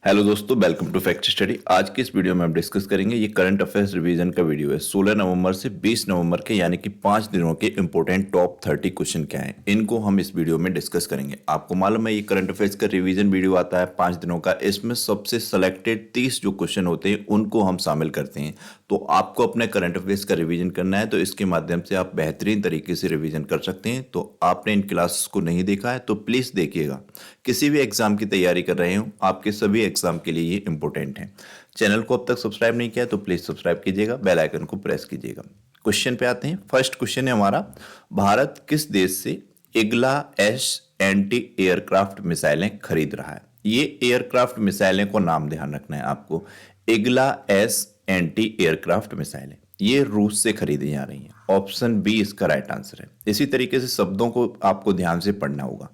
Hello दोस्तों, welcome to fact study. आज की इस वीडियो में हम डिस्कस करेंगे, ये करंट अफेयर्स रिवीजन का वीडियो है। 16 नवंबर से 20 नवंबर के यानी कि 5 दिनों के इंपॉर्टेंट टॉप 30 क्वेश्चन क्या हैं, इनको हम इस वीडियो में डिस्कस करेंगे। आपको मालूम है ये करंट अफेयर्स का रिवीजन वीडियो आता है 5 दिनों का। इसमें सबसे सेलेक्टेड 30 जो क्वेश्चन होते हैं उनको हम शामिल करते हैं। तो आपको अपने करंट अफेयर्स का रिवीजन करना है तो इसके माध्यम से आप बेहतरीन तरीके से रिवीजन कर सकते हैं। तो आपने इन क्लासेस को नहीं देखा है तो प्लीज़ देखिएगा। किसी भी एग्जाम की तैयारी कर रहे हो, आपके सभी एग्जाम के लिए ये इंपॉर्टेंट है। चैनल को अब तक सब्सक्राइब नहीं किया तो प्लीज़ सब्सक्राइब कीजिएगा, बेल आइकन को प्रेस कीजिएगा। क्वेश्चन पे आते हैं। फर्स्ट क्वेश्चन है हमारा, भारत किस देश से इग्ला एस एंटी एयरक्राफ्ट मिसाइलें खरीद रहा है? ये एयरक्राफ्ट मिसाइलें को नाम ध्यान रखना है आपको। इग्ला एस एंटी एयरक्राफ्ट मिसाइलें ये रूस से खरीदी जा रही हैं। ऑप्शन बी इसका राइट आंसर है। इसी तरीके से शब्दों को आपको ध्यान से पढ़ना होगा,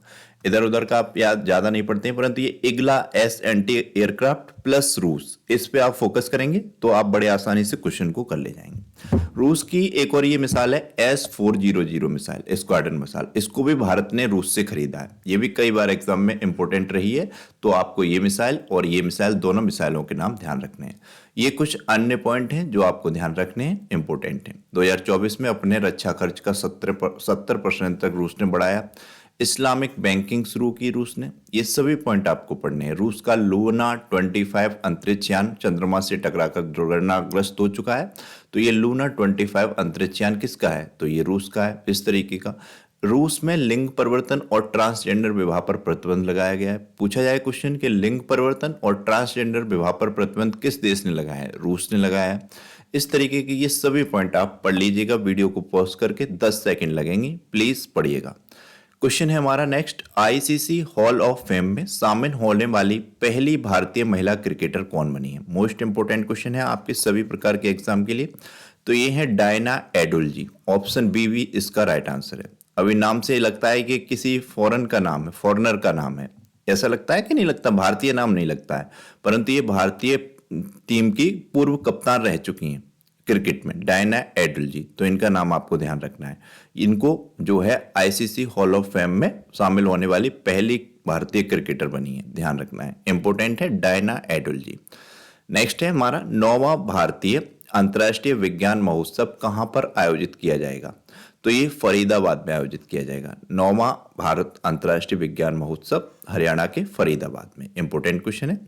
इधर उधर का आप याद ज्यादा नहीं पढ़ते हैं, परंतु ये Igla S anti aircraft plus रूस, इस पे आप फोकस करेंगे तो आप बड़े आसानी से क्वेश्चन को कर ले जाएंगे। रूस की एक और ये मिसाइल है S-400 मिसाइल, स्क्वाड्रन मिसाइल। इसको भी भारत ने रूस से खरीदा है। ये भी कई बार एग्जाम में इंपॉर्टेंट रही है। तो आपको ये मिसाइल और ये मिसाइल, दोनों मिसाइलों के नाम ध्यान रखने हैं। ये कुछ अन्य पॉइंट हैं जो आपको ध्यान रखने हैं, इंपॉर्टेंट हैं। 2024 में अपने रक्षा खर्च का 70% तक रूस ने बढ़ाया। इस्लामिक बैंकिंग शुरू की रूस ने। ये सभी पॉइंट आपको पढ़ने हैं। रूस का लूना 25 अंतरिक्ष यान चंद्रमा से टकराकर दुर्घटनाग्रस्त हो चुका है। तो ये लूना 25 अंतरिक्ष यान किसका है? तो ये रूस का है। इस तरीके का रूस में लिंग परिवर्तन और ट्रांसजेंडर विवाह पर प्रतिबंध लगाया गया है। पूछा जाए क्वेश्चन कि लिंग परिवर्तन और ट्रांसजेंडर विवाह पर प्रतिबंध किस देश ने लगाया है? रूस ने लगाया है। इस तरीके के ये सभी पॉइंट आप पढ़ लीजिएगा। वीडियो को पॉज करके 10 सेकंड लगेंगे, प्लीज पढ़िएगा। क्वेश्चन है हमारा next, ICC hall of fame में शामिल होने वाली पहली भारतीय महिला क्रिकेटर कौन बनी है? मोस्ट इंपोर्टेंट क्वेश्चन है आपके सभी प्रकार के एग्जाम के लिए। तो ये है डायना एडुल जी। ऑप्शन बी भी इसका राइट आंसर है। अभी नाम से लगता है कि किसी फॉरेन का नाम है, फॉरेनर का नाम है, ऐसा लगता है कि नहीं लगता? भारतीय नाम नहीं लगता है, परंतु ये भारतीय टीम की पूर्व कप्तान रह चुकी हैं क्रिकेट में, डायना एडल जी। तो इनका नाम आपको ध्यान रखना है। इनको जो है आईसीसी हॉल ऑफ फेम में शामिल होने वाली पहली भारतीय क्रिकेटर बनी है, ध्यान रखना है, इंपॉर्टेंट है, डायना एडल जी। नेक्स्ट है हमारा, 9वां भारतीय अंतर्राष्ट्रीय विज्ञान महोत्सव कहां पर आयोजित किया जाएगा? तो ये फरीदाबाद में आयोजित किया जाएगा। 9वां भारत अंतर्राष्ट्रीय विज्ञान महोत्सव हरियाणा के फरीदाबाद में। इंपॉर्टेंट क्वेश्चन है।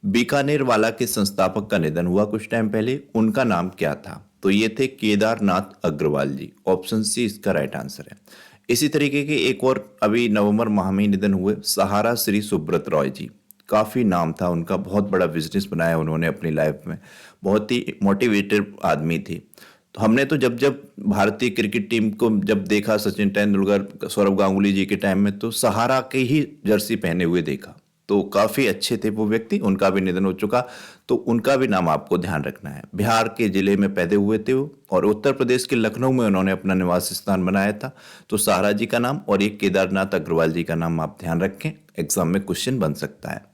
बीकानेर वाला के संस्थापक का निधन हुआ कुछ टाइम पहले, उनका नाम क्या था? तो ये थे केदारनाथ अग्रवाल जी। ऑप्शन सी इसका राइट आंसर है। इसी तरीके के एक और अभी नवंबर माह में निधन हुए, सहारा श्री सुब्रत रॉय जी। काफ़ी नाम था उनका, बहुत बड़ा बिजनेस बनाया उन्होंने अपनी लाइफ में, बहुत ही मोटिवेटेड आदमी थे। तो हमने तो जब जब भारतीय क्रिकेट टीम को जब देखा, सचिन तेंदुलकर, सौरव गांगुली जी के टाइम में, तो सहारा के ही जर्सी पहने हुए देखा। तो काफ़ी अच्छे थे वो व्यक्ति। उनका भी निधन हो चुका, तो उनका भी नाम आपको ध्यान रखना है। बिहार के जिले में पैदा हुए थे वो, और उत्तर प्रदेश के लखनऊ में उन्होंने अपना निवास स्थान बनाया था। तो सहारा जी का नाम और एक केदारनाथ अग्रवाल जी का नाम आप ध्यान रखें, एग्जाम में क्वेश्चन बन सकता है।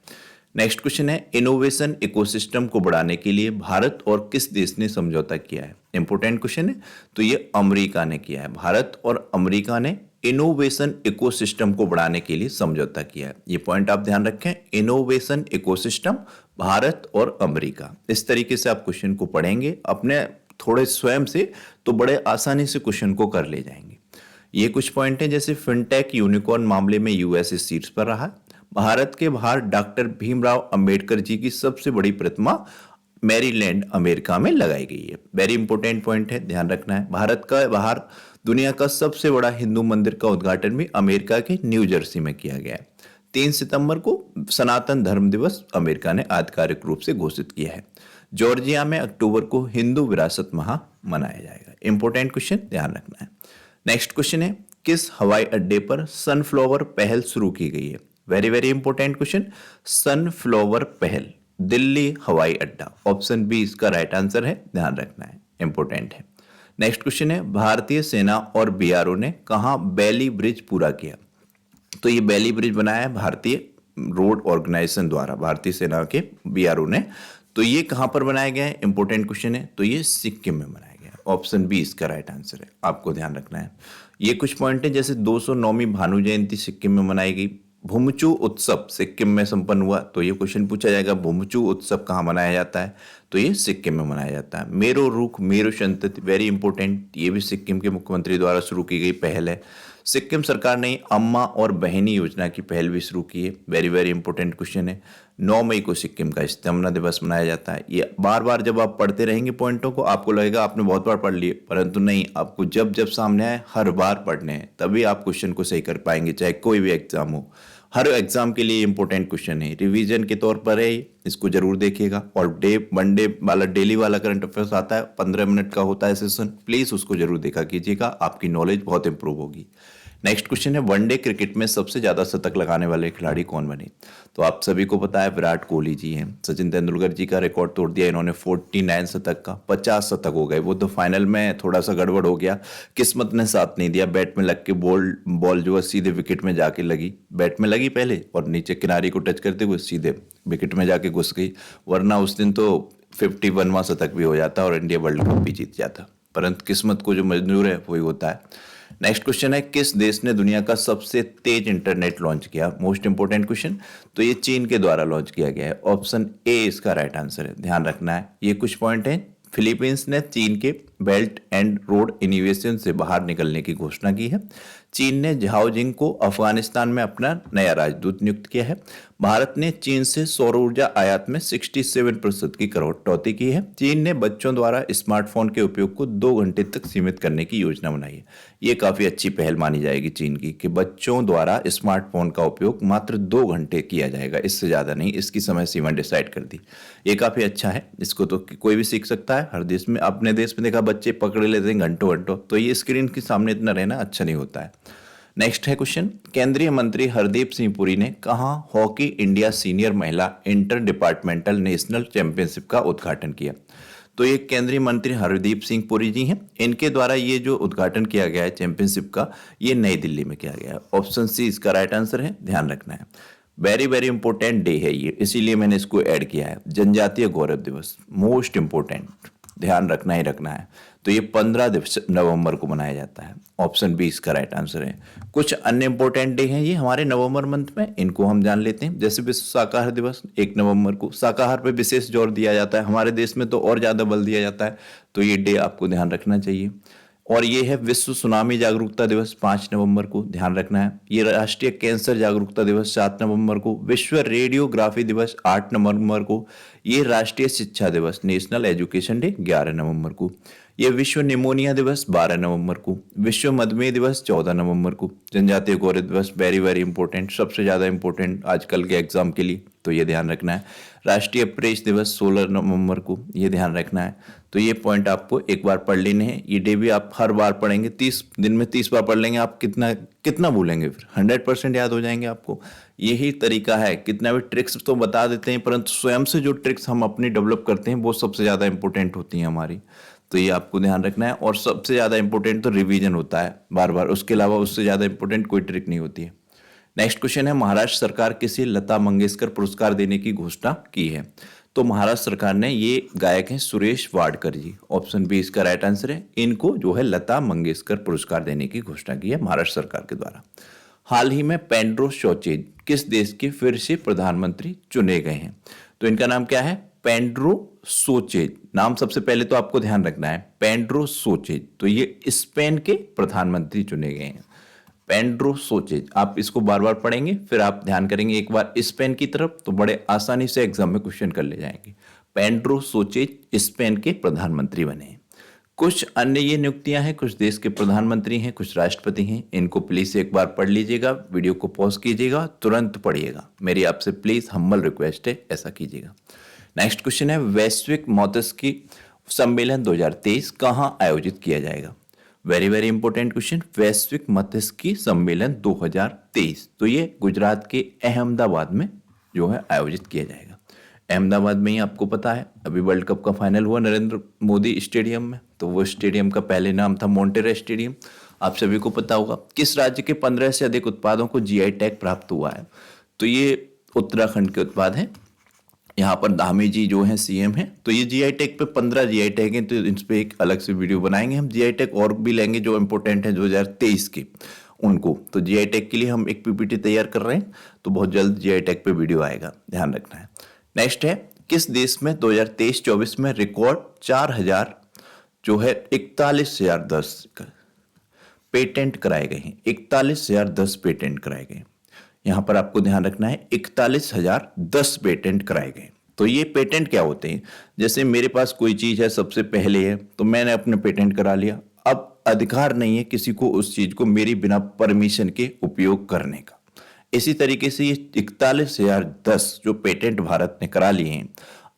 नेक्स्ट क्वेश्चन है, इनोवेशन इकोसिस्टम को बढ़ाने के लिए भारत और किस देश ने समझौता किया है? इंपोर्टेंट क्वेश्चन है। तो ये अमेरिका ने किया है। भारत और अमेरिका ने इनोवेशन इकोसिस्टम को बढ़ाने के लिए समझौता किया है। ये पॉइंट आप ध्यान रखें, इनोवेशन इकोसिस्टम, भारत और अमेरिका। इस तरीके से आप क्वेश्चन को पढ़ेंगे अपने थोड़े स्वयं से, तो बड़े आसानी से क्वेश्चन को कर ले जाएंगे। ये कुछ पॉइंट हैं, जैसे फिनटेक यूनिकॉर्न मामले में यूएसए शीर्ष पर रहा। भारत के बाहर डॉक्टर भीमराव अंबेडकर जी की सबसे बड़ी प्रतिमा मैरीलैंड अमेरिका में लगाई गई है। वेरी इंपॉर्टेंट पॉइंट है, ध्यान रखना है। भारत का बाहर दुनिया का सबसे बड़ा हिंदू मंदिर का उद्घाटन भी अमेरिका के न्यू जर्सी में किया गया है। 3 सितंबर को सनातन धर्म दिवस अमेरिका ने आधिकारिक रूप से घोषित किया है। जॉर्जिया में अक्टूबर को हिंदू विरासत माह मनाया जाएगा। इंपॉर्टेंट क्वेश्चन, ध्यान रखना है। नेक्स्ट क्वेश्चन है, किस हवाई अड्डे पर सनफ्लावर पहल शुरू की गई है? Very very important question, sunflower पहल, दिल्ली हवाई अड्डा। ऑप्शन बी इसका राइट आंसर है, ध्यान रखना है, इंपॉर्टेंट है। नेक्स्ट क्वेश्चन है, भारतीय सेना और बीआरओ ने कहां बैली ब्रिज पूरा किया? तो ये बैली ब्रिज बनाया है भारतीय रोड ऑर्गेनाइजेशन द्वारा, भारतीय सेना के बीआरओ ने। तो ये कहां पर बनाया गया है? इंपॉर्टेंट क्वेश्चन है। तो ये सिक्किम में बनाया गया है। ऑप्शन बी इसका राइट आंसर है, आपको ध्यान रखना है। ये कुछ पॉइंट है, जैसे 209वीं भानु जयंती सिक्किम में मनाई गई। भूमचू उत्सव सिक्किम में संपन्न हुआ, तो ये क्वेश्चन पूछा जाएगा भूमचू उत्सव कहाँ मनाया जाता है, तो ये सिक्किम में मनाया जाता है। मेरो रुख मेरो संतति, वेरी इंपॉर्टेंट, ये भी सिक्किम के मुख्यमंत्री द्वारा शुरू की गई पहल है। सिक्किम सरकार ने अम्मा और बहनी योजना की पहल भी शुरू की है, वेरी वेरी इंपॉर्टेंट क्वेश्चन है। 9 मई को सिक्किम का स्थापना दिवस मनाया जाता है। ये बार बार जब आप पढ़ते रहेंगे पॉइंटों को आपको लगेगा आपने बहुत बार पढ़ लिए, परंतु नहीं, आपको जब जब सामने आए हर बार पढ़ने हैं, तभी आप क्वेश्चन को सही कर पाएंगे, चाहे कोई भी एग्जाम हो। हर एग्जाम के लिए इंपॉर्टेंट क्वेश्चन है, रिवीजन के तौर पर है, इसको जरूर देखिएगा। और वनडे वाला डेली वाला करंट अफेयर्स आता है, 15 मिनट का होता है सेशन, प्लीज उसको जरूर देखा कीजिएगा, आपकी नॉलेज बहुत इंप्रूव होगी। नेक्स्ट क्वेश्चन है वनडे क्रिकेट में सबसे ज्यादा शतक लगाने वाले खिलाड़ी कौन बने, तो आप सभी को पता है विराट कोहली जी हैं। सचिन तेंदुलकर जी का रिकॉर्ड तोड़ दिया इन्होंने 49 शतक का, 50 शतक हो गए। वो तो फाइनल में थोड़ा सा गड़बड़ हो गया, किस्मत ने साथ नहीं दिया, बैट में लग के बॉल जो है सीधे विकेट में जाके लगी, बैट में लगी पहले और नीचे किनारे को टच करते हुए सीधे विकेट में जाके घुस गई, वरना उस दिन तो 51वां शतक भी हो जाता और इंडिया वर्ल्ड कप भी जीत जाता, परंतु किस्मत को जो मंजूर है वही होता है। नेक्स्ट क्वेश्चन है किस देश ने दुनिया का सबसे तेज इंटरनेट लॉन्च किया, मोस्ट इंपोर्टेंट क्वेश्चन, तो ये चीन के द्वारा लॉन्च किया गया है, ऑप्शन ए इसका राइट आंसर है, ध्यान रखना है। ये कुछ पॉइंट हैं, फिलीपींस ने चीन के बेल्ट एंड रोड इनिवेशन से बाहर निकलने की घोषणा की है। चीन ने झाओजिंग को अफगानिस्तान में अपना नया राजदूत नियुक्त किया है। भारत ने चीन से सौर ऊर्जा आयात में 67% की कटौती की है। चीन ने बच्चों द्वारा स्मार्टफोन के उपयोग को 2 घंटे तक सीमित करने की योजना बनाई है। ये काफी अच्छी पहल मानी जाएगी चीन की कि बच्चों द्वारा स्मार्टफोन का उपयोग मात्र 2 घंटे किया जाएगा, इससे ज्यादा नहीं, इसकी समय सीमा डिसाइड कर दी। ये काफी अच्छा है, इसको तो कोई भी सीख सकता है। हर देश में, अपने देश में देखा बच्चे पकड़े लेते हैं घंटों घंटों, तो ये स्क्रीन के सामने इतना रहना अच्छा नहीं होता है। नेक्स्ट है क्वेश्चन, केंद्रीय मंत्री हरदीप सिंह पुरी ने कहां हॉकी इंडिया सीनियर महिला इंटर डिपार्टमेंटल नेशनल चैंपियनशिप का उद्घाटन किया, तो ये केंद्रीय मंत्री हरदीप सिंह पुरी जी हैं, इनके द्वारा ये जो उद्घाटन किया गया है चैंपियनशिप का, ये नई दिल्ली में किया गया है। ऑप्शन सी इसका राइट आंसर है, ध्यान रखना है। वेरी वेरी इंपॉर्टेंट डे है ये, इसीलिए मैंने इसको ऐड किया है। जनजातीय गौरव दिवस, मोस्ट इंपॉर्टेंट, ध्यान रखना ही रखना है। तो ये 15 नवंबर को मनाया जाता है, ऑप्शन बी इसका राइट आंसर है। कुछ अन्य इंपॉर्टेंट डे हैं ये हमारे नवंबर मंथ में, इनको हम जान लेते हैं। जैसे विश्व शाकाहार दिवस 1 नवंबर को, शाकाहार पे विशेष जोर दिया जाता है, हमारे देश में तो और ज्यादा बल दिया जाता है, तो ये डे आपको ध्यान रखना चाहिए। और ये है विश्व सुनामी जागरूकता दिवस 5 नवंबर को, ध्यान रखना है। ये राष्ट्रीय कैंसर जागरूकता दिवस 7 नवंबर को, विश्व रेडियोग्राफी दिवस 8 नवंबर को, ये राष्ट्रीय शिक्षा दिवस नेशनल एजुकेशन डे 11 नवंबर को, ये विश्व निमोनिया दिवस 12 नवंबर को, विश्व मधुमेह दिवस 14 नवंबर को, जनजातीय गौरव दिवस वेरी वेरी इंपॉर्टेंट, सबसे ज्यादा इंपॉर्टेंट आजकल के एग्जाम के लिए, तो ये ध्यान रखना है। राष्ट्रीय प्रेस दिवस 16 नवंबर को, ये ध्यान रखना है। तो ये पॉइंट आपको एक बार पढ़ लेने हैं, ये डे भी आप हर बार पढ़ेंगे, 30 दिन में 30 बार पढ़ लेंगे, आप कितना कितना भूलेंगे, फिर 100% याद हो जाएंगे आपको। यही तरीका है, कितना भी ट्रिक्स तो बता देते हैं, परंतु स्वयं से जो ट्रिक्स हम अपनी डेवलप करते हैं वो सबसे ज्यादा इंपॉर्टेंट होती हैं हमारी, तो ये आपको ध्यान रखना है। और सबसे ज्यादा इंपॉर्टेंट तो रिवीजन होता है बार बार, उसके अलावा उससे ज्यादा इंपॉर्टेंट कोई ट्रिक नहीं होती है। नेक्स्ट क्वेश्चन है, महाराष्ट्र सरकार किसे लता मंगेशकर पुरस्कार देने की घोषणा की है, तो महाराष्ट्र सरकार ने, ये गायक हैं सुरेश वाडकर जी, ऑप्शन बी इसका राइट आंसर है। इनको जो है लता मंगेशकर पुरस्कार देने की घोषणा की है महाराष्ट्र सरकार के द्वारा। हाल ही में पेड्रो सैंचेज किस देश के फिर से प्रधानमंत्री चुने गए हैं, तो इनका नाम क्या है, पेड्रो सैंचेज। नाम सबसे पहले तो आपको ध्यान रखना है, पेड्रो सैंचेज, तो ये स्पेन के प्रधानमंत्री चुने गए हैं, पेड्रो सैंचेज। आप इसको बार बार पढ़ेंगे, फिर आप ध्यान करेंगे एक बार स्पेन की तरफ, तो बड़े आसानी से एग्जाम में क्वेश्चन कर ले जाएंगे। पेड्रो सैंचेज स्पेन के प्रधानमंत्री बने हैं। कुछ अन्य ये नियुक्तियां हैं, कुछ देश के प्रधानमंत्री हैं, कुछ राष्ट्रपति हैं, इनको प्लीज एक बार पढ़ लीजिएगा, वीडियो को पॉज कीजिएगा, तुरंत पढ़िएगा, मेरी आपसे प्लीज हम्बल रिक्वेस्ट है, ऐसा कीजिएगा। नेक्स्ट क्वेश्चन है, वैश्विक मत्स्य सम्मेलन 2023 कहां आयोजित किया जाएगा, वेरी वेरी इंपॉर्टेंट क्वेश्चन। वैश्विक मत्स्य सम्मेलन 2023, तो ये गुजरात के अहमदाबाद में जो है आयोजित किया जाएगा। अहमदाबाद में ही आपको पता है अभी वर्ल्ड कप का फाइनल हुआ नरेंद्र मोदी स्टेडियम में, तो वो स्टेडियम का पहले नाम था मोन्टेरा स्टेडियम, आप सभी को पता होगा। किस राज्य के 15 से अधिक उत्पादों को जीआई टैग प्राप्त हुआ है, तो ये उत्तराखंड के उत्पाद हैं। यहाँ पर धामी जी जो है सीएम है, तो ये जीआई टैग पे 15 जीआई टैग हैं, तो इस पे एक अलग से वीडियो बनाएंगे हम। जीआई टैग और भी लेंगे जो इंपॉर्टेंट है 2023 के, उनको। तो जीआई टैग के लिए हम एक पीपीटी तैयार कर रहे हैं, तो बहुत जल्द जीआई टैग पे वीडियो आएगा, ध्यान रखना है। नेक्स्ट है, किस देश में 2023-24 में रिकॉर्ड 4000 जो है 41,010 पेटेंट कराए गए हैं? 41,010 पेटेंट कराए गए। यहां पर आपको ध्यान रखना है 41,010 पेटेंट कराए गए। तो ये पेटेंट क्या होते हैं? जैसे मेरे पास कोई चीज है, सबसे पहले है, तो मैंने अपने पेटेंट करा लिया, अब अधिकार नहीं है किसी को उस चीज को मेरी बिना परमिशन के उपयोग करने का। इसी तरीके से ये 41,010 जो पेटेंट भारत ने करा लिए हैं,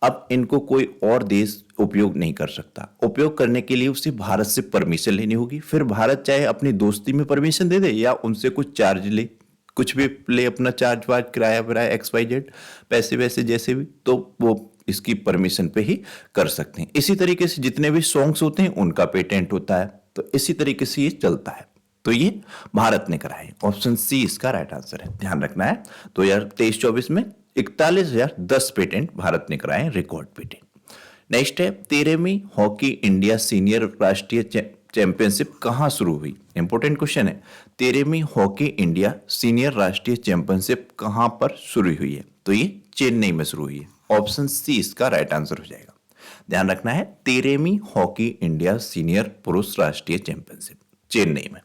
अब इनको कोई और देश उपयोग नहीं कर सकता। उपयोग करने के लिए उसे भारत से परमिशन लेनी होगी, फिर भारत चाहे अपनी दोस्ती में परमिशन दे दे या उनसे कुछ चार्ज ले, कुछ भी ले, अपना चार्ज वार्ज, किराया विराया, XYZ, पैसे वैसे जैसे भी, तो वो इसकी परमिशन पे ही कर सकते हैं। इसी तरीके से जितने भी सॉन्ग्स होते हैं उनका पेटेंट होता है, तो इसी तरीके से ये चलता है। तो ये भारत ने करा है, ऑप्शन सी इसका राइट आंसर है, ध्यान रखना है। 2023-24 में 41,010 पेटेंट भारत ने कराए, रिकॉर्ड पेटेंट। नेक्स्ट है, 13वीं हॉकी इंडिया सीनियर राष्ट्रीय चैंपियनशिप कहां शुरू हुई? इंपोर्टेंट क्वेश्चन है। 13वीं हॉकी इंडिया सीनियर राष्ट्रीय चैंपियनशिप कहां पर शुरू हुई है? तो ये चेन्नई में शुरू हुई है, ऑप्शन सी इसका राइट आंसर हो जाएगा। ध्यान रखना है, 13वीं हॉकी इंडिया सीनियर पुरुष राष्ट्रीय चैंपियनशिप चेन्नई में।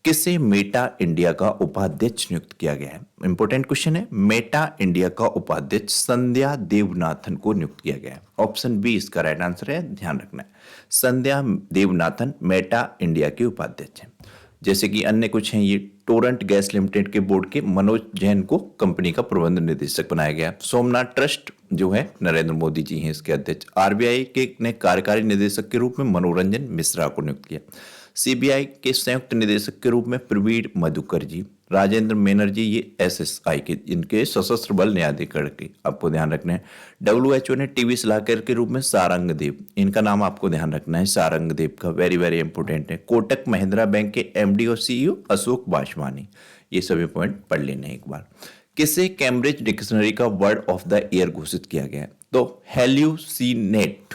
किसे मेटा इंडिया का उपाध्यक्ष नियुक्त किया गया है? इंपोर्टेंट क्वेश्चन है। मेटा इंडिया का उपाध्यक्ष संध्या देवनाथन को नियुक्त किया गया है, ऑप्शन बी इसका राइट आंसर है, ध्यान रखना है। संध्या देवनाथन मेटा इंडिया के उपाध्यक्ष हैं। जैसे कि अन्य कुछ हैं, ये टोरेंट गैस लिमिटेड के बोर्ड के मनोज जैन को कंपनी का प्रबंध निदेशक बनाया गया। सोमनाथ ट्रस्ट जो है नरेंद्र मोदी जी हैं इसके अध्यक्ष। आरबीआई के ने कार्यकारी निदेशक के रूप में मनोरंजन मिश्रा को नियुक्त किया। सीबीआई के संयुक्त निदेशक के रूप में प्रवीण मधुकर जी। राजेंद्र मेनन जी ये एसएसआई के, इनके सशस्त्र बल न्यायाधिकरण के, आपको ध्यान रखना है। WHO ने टीवी सलाहकार के रूप में सारंग देव, इनका नाम आपको ध्यान रखना है, सारंग देव का, वेरी वेरी इंपोर्टेंट है। कोटक महिंद्रा बैंक के MD और CEO अशोक वासवानी, ये सभी पॉइंट पढ़ लेने एक बार। किसे कैम्ब्रिज डिक्शनरी का वर्ड ऑफ द ईयर घोषित किया गया है? तो हेल्यूसिनेट,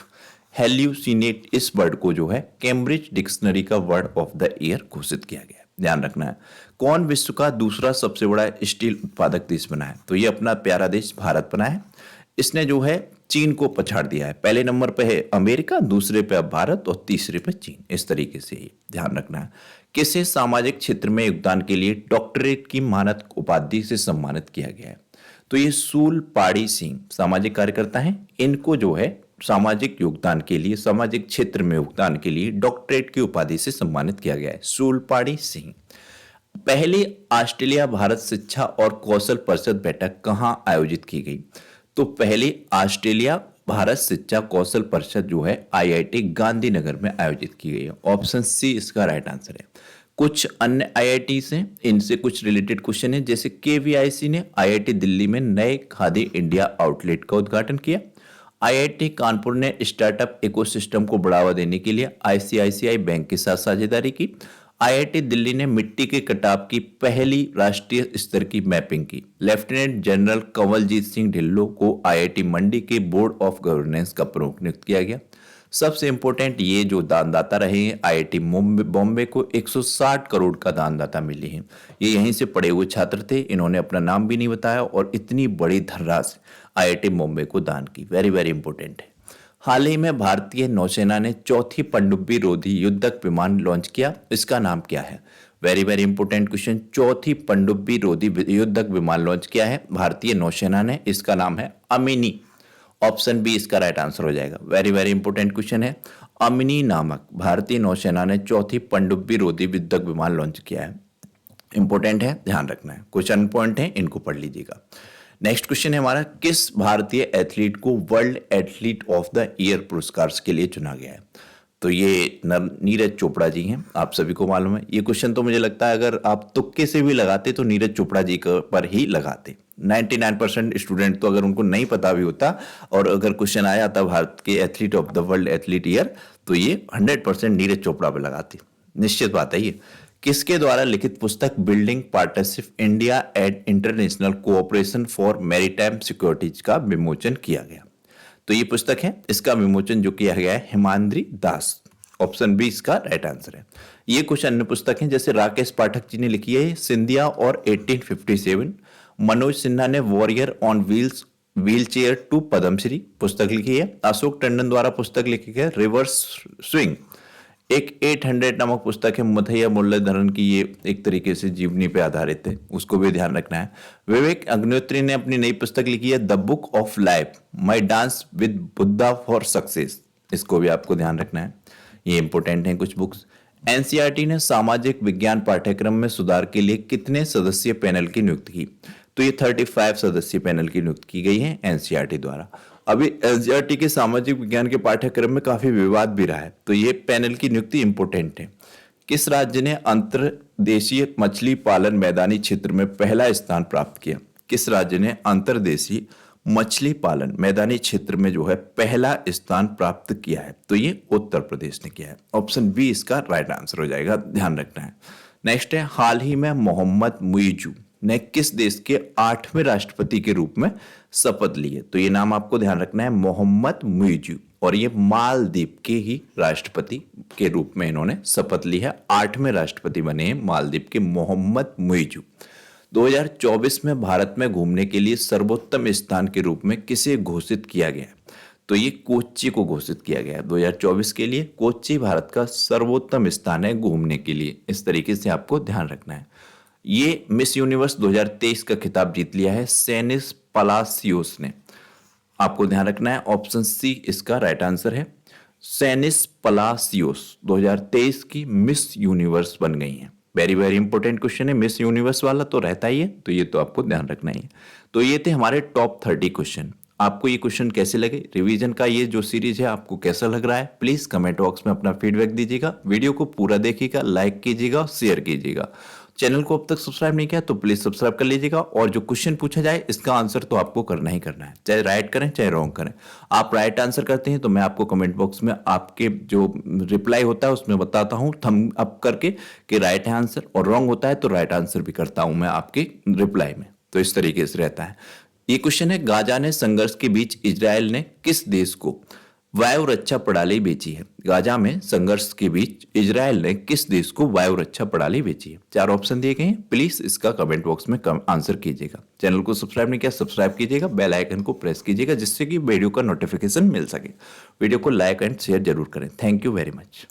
हेल्यूसिनेट इस वर्ड को जो है कैम्ब्रिज डिक्शनरी का वर्ड ऑफ द ईयर घोषित किया गया है, ध्यान रखना है। कौन विश्व का दूसरा सबसे बड़ा स्टील उत्पादक देश बना है? तो ये अपना प्यारा देश भारत बना है। इसने जो है चीन को पछाड़ दिया है, पहले नंबर पे है अमेरिका, दूसरे पे भारत और तीसरे पे चीन, इस तरीके से ही ध्यान रखना है। किसे सामाजिक क्षेत्र में योगदान के लिए डॉक्टरेट की मानद उपाधि से सम्मानित किया गया है? तो ये सूलपाड़ी सिंह सामाजिक कार्यकर्ता हैं, इनको जो है सामाजिक योगदान के लिए, सामाजिक क्षेत्र में योगदान के लिए डॉक्टरेट की उपाधि से सम्मानित किया गया है, सूलपाड़ी सिंह। पहली ऑस्ट्रेलिया भारत शिक्षा और कौशल परिषद बैठक कहां आयोजित की गई? तो पहली ऑस्ट्रेलिया भारत शिक्षा कौशल परिषद जो है IIT गांधीनगर में आयोजित की गई है, ऑप्शन सी इसका राइट आंसर है। कुछ अन्य IITs हैं, इनसे कुछ रिलेटेड क्वेश्चन है। जैसे KVIC ने IIT दिल्ली में नए खादी इंडिया आउटलेट का उद्घाटन किया। IIT कानपुर ने स्टार्टअप इकोसिस्टम को बढ़ावा देने के लिए ICICI बैंक के साथ साझेदारी की। IIT दिल्ली ने मिट्टी के कटाव की पहली राष्ट्रीय स्तर की मैपिंग की। लेफ्टिनेंट जनरल कंवलजीत सिंह ढिल्लों को IIT मंडी के बोर्ड ऑफ गवर्नेंस का प्रमुख नियुक्त किया गया। सबसे इंपॉर्टेंट, ये जो दानदाता रहे हैं IIT बॉम्बे को 160 करोड़ का दानदाता मिले हैं। ये यहीं से पढ़े हुए छात्र थे, इन्होंने अपना नाम भी नहीं बताया और इतनी बड़ी धनराशि IIT बॉम्बे को दान की, वेरी वेरी इंपॉर्टेंट है। हाल ही में भारतीय नौसेना ने चौथी पनडुब्बी रोधी युद्धक विमान लॉन्च किया, इसका नाम क्या है? Very very important question. चौथी पनडुब्बी रोधी युद्धक विमान लॉन्च किया है भारतीय नौसेना ने, इसका नाम है अमिनी, ऑप्शन बी इसका राइट आंसर हो जाएगा। वेरी वेरी इंपॉर्टेंट क्वेश्चन है। अमिनी नामक भारतीय नौसेना ने चौथी पनडुब्बी रोधी युद्धक विमान लॉन्च किया है, इंपॉर्टेंट है, ध्यान रखना है। कुछ अन्य पॉइंट है, इनको पढ़ लीजिएगा। नेक्स्ट क्वेश्चन है हमारा, किस भारतीय एथलीट को world athlete of the year पुरस्कार के लिए चुना गया है? तो ये नीरज चोपड़ा जी हैं, आप सभी को मालूम है। ये क्वेश्चन तो मुझे लगता है अगर आप तुक्के से भी लगाते तो नीरज चोपड़ा जी पर ही लगाते। 99% स्टूडेंट तो अगर उनको नहीं पता भी होता और अगर क्वेश्चन आया था भारत के athlete of the world athlete year, तो ये 100% नीरज चोपड़ा पर लगाते, निश्चित बात है ये। किसके द्वारा लिखित पुस्तक building partnership India and international cooperation for maritime securities का विमोचन किया गया? तो ये पुस्तक है, इसका विमोचन जो किया गया है हिमाद्री दास, ऑप्शन बी इसका राइट आंसर है। ये कुछ अन्य पुस्तक हैं जैसे राकेश पाठक जी ने लिखी है सिंधिया और 1857, मनोज सिन्हा ने warrior on wheels wheel chair to Padmashri पुस्तक लिखी है, अशोक टंडन द्वारा पुस्तक लिखी है रिवर्स स्विंग, एक 800 नामक पुस्तक है मुथैया मुरलीधरन की, ये एक तरीके से जीवनी पे आधारित है, उसको भी ध्यान रखना है। विवेक अग्निहोत्री ने अपनी नई पुस्तक लिखी है the book of life my dance with Buddha for success, इसको भी आपको ध्यान रखना है, ये इंपॉर्टेंट है कुछ बुक्स। एनसीईआरटी ने सामाजिक विज्ञान पाठ्यक्रम में सुधार के लिए कितने सदस्यीय पैनल की नियुक्ति की? तो ये 35 सदस्यीय पैनल की नियुक्ति की गई है एनसीईआरटी द्वारा। अभी एनसीईआरटी के सामाजिक विज्ञान के पाठ्यक्रम में काफी विवाद भी रहा है, तो ये पैनल की नियुक्ति इंपोर्टेंट है। किस राज्य ने अंतर्देशीय मछली पालन मैदानी क्षेत्र में पहला स्थान प्राप्त किया? किस राज्य ने अंतर्देशीय मछली पालन मैदानी क्षेत्र में जो है पहला स्थान प्राप्त किया है? तो ये उत्तर प्रदेश ने किया है, ऑप्शन बी इसका राइट आंसर हो जाएगा, ध्यान रखना है। नेक्स्ट है हाल ही में मोहम्मद मुइजू ने किस देश के 8वें राष्ट्रपति के रूप में शपथ ली है? तो ये नाम आपको ध्यान रखना है, मोहम्मद मुइजू, और ये मालदीव के ही राष्ट्रपति के रूप में इन्होंने शपथ ली है। 8वें राष्ट्रपति बने हैं मालदीव के मोहम्मद मुइजू। 2024 में भारत में घूमने के लिए सर्वोत्तम स्थान के रूप में किसे घोषित किया गया है? तो ये कोच्चि को घोषित किया गया है 2024 के लिए। कोच्चि भारत का सर्वोत्तम स्थान है घूमने के लिए, इस तरीके से आपको ध्यान रखना है। ये मिस यूनिवर्स 2023 का खिताब जीत लिया है सेनिस पलासियोस ने, आपको ध्यान रखना है, ऑप्शन सी इसका राइट आंसर है। सेनिस पलासियोस 2023 की मिस यूनिवर्स बन गई हैं। वेरी वेरी इंपॉर्टेंट क्वेश्चन है, मिस यूनिवर्स वाला तो रहता ही है, तो ये तो आपको ध्यान रखना ही है। तो ये थे हमारे टॉप 30 क्वेश्चन। आपको ये क्वेश्चन कैसे लगे? रिवीजन का ये जो सीरीज है आपको कैसा लग रहा है? प्लीज कमेंट बॉक्स में अपना फीडबैक दीजिएगा, वीडियो को पूरा देखिएगा, लाइक कीजिएगा, शेयर कीजिएगा। चैनल को अब तक सब्सक्राइब नहीं किया तो प्लीज सब्सक्राइब कर लीजिएगा, और जो क्वेश्चन पूछा जाए इसका आंसर तो आपको करना ही करना है, चाहे राइट करें चाहे रॉन्ग करें। आप राइट आंसर करते हैं तो मैं आपको कमेंट बॉक्स में आपके जो रिप्लाई होता है उसमें बताता हूं थम अप करके कि राइट है आंसर, और रॉन्ग होता है तो राइट आंसर भी करता हूं मैं आपके रिप्लाई में। तो इस तरीके से रहता है। ये क्वेश्चन है गाजा ने संघर्ष के बीच इजराइल ने किस देश को वायु रक्षा प्रणाली बेची है? गाजा में संघर्ष के बीच इजराइल ने किस देश को वायु रक्षा प्रणाली बेची है? 4 ऑप्शन दिए गए हैं, प्लीज इसका कमेंट बॉक्स में आंसर कीजिएगा। चैनल को सब्सक्राइब नहीं किया सब्सक्राइब कीजिएगा, बेल आइकन को प्रेस कीजिएगा जिससे कि वीडियो का नोटिफिकेशन मिल सके। वीडियो को लाइक एंड शेयर जरूर करें। Thank you very much.